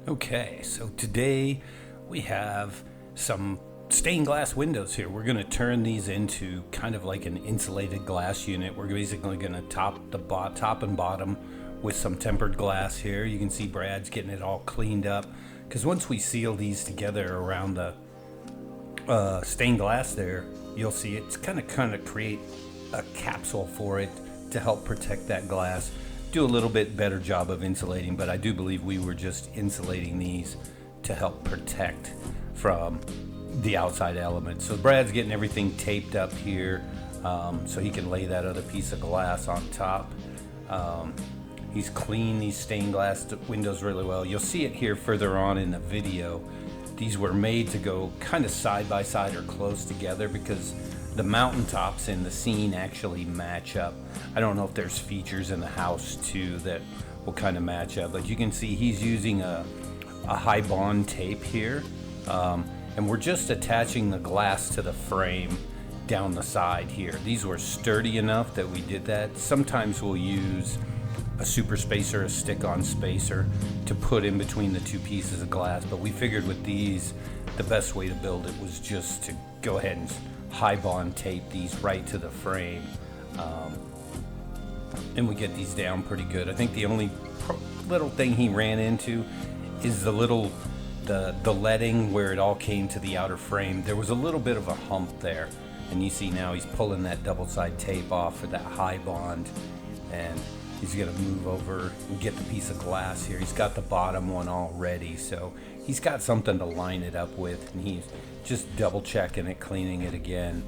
Okay, so today we have some stained glass windows here. We're going to turn these into kind of like an insulated glass unit. We're basically going to top and bottom with some tempered glass here. You can see Brad's getting it all cleaned up because once we seal these together around the stained glass there, you'll see it's kind of create a capsule for it to help protect that glass. Do a little bit better job of insulating, but I do believe we were just insulating these to help protect from the outside elements. So Brad's getting everything taped up here so he can lay that other piece of glass on top. He's cleaned these stained glass windows really well. You'll see it here further on in the video. These were made to go kind of side by side or close together because the mountaintops in the scene actually match up. I don't know if there's features in the house too that will kind of match up, but you can see he's using a high bond tape here, and we're just attaching the glass to the frame down the side here. These were sturdy enough that we did that. Sometimes we'll use a super spacer, a stick-on spacer to put in between the two pieces of glass, but we figured with these the best way to build it was just to go ahead and high bond tape these right to the frame, and we get these down pretty good. I think the only little thing he ran into is the leading where it all came to the outer frame. There was a little bit of a hump there, and you see now he's pulling that double side tape off for that high bond, and he's going to move over and get the piece of glass here. He's got the bottom one all ready, so he's got something to line it up with, and he's just double checking it, cleaning it again.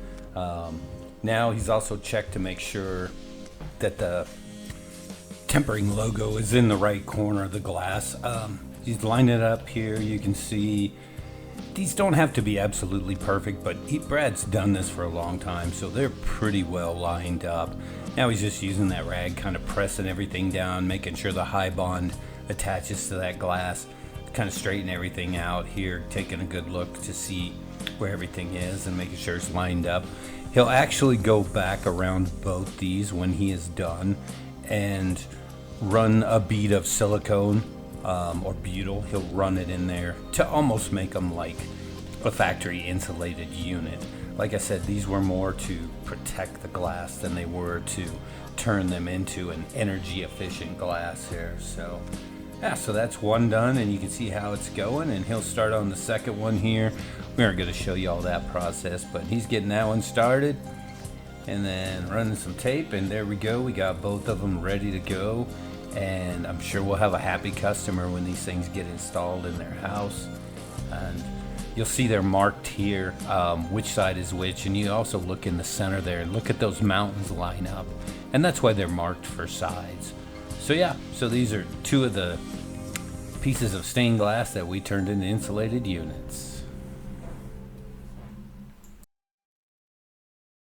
Now he's also checked to make sure that the tempering logo is in the right corner of the glass. He's lined it up here. You can see these don't have to be absolutely perfect, but Brad's done this for a long time, so they're pretty well lined up. Now he's just using that rag, kind of pressing everything down, making sure the high bond attaches to that glass, kind of straighten everything out here, taking a good look to see where everything is and making sure it's lined up. He'll actually go back around both these when he is done and run a bead of silicone or butyl. He'll run it in there to almost make them like a factory insulated unit. Like I said, these were more to protect the glass than they were to turn them into an energy efficient glass here. So yeah, so that's one done, and you can see how it's going, and he'll start on the second one here. We aren't going to show you all that process, but he's getting that one started and then running some tape, and there we go. We got both of them ready to go, and I'm sure we'll have a happy customer when these things get installed in their house. And you'll see they're marked here, which side is which, and you also look in the center there and look at those mountains line up, and that's why they're marked for sides. So yeah, so these are two of the pieces of stained glass that we turned into insulated units.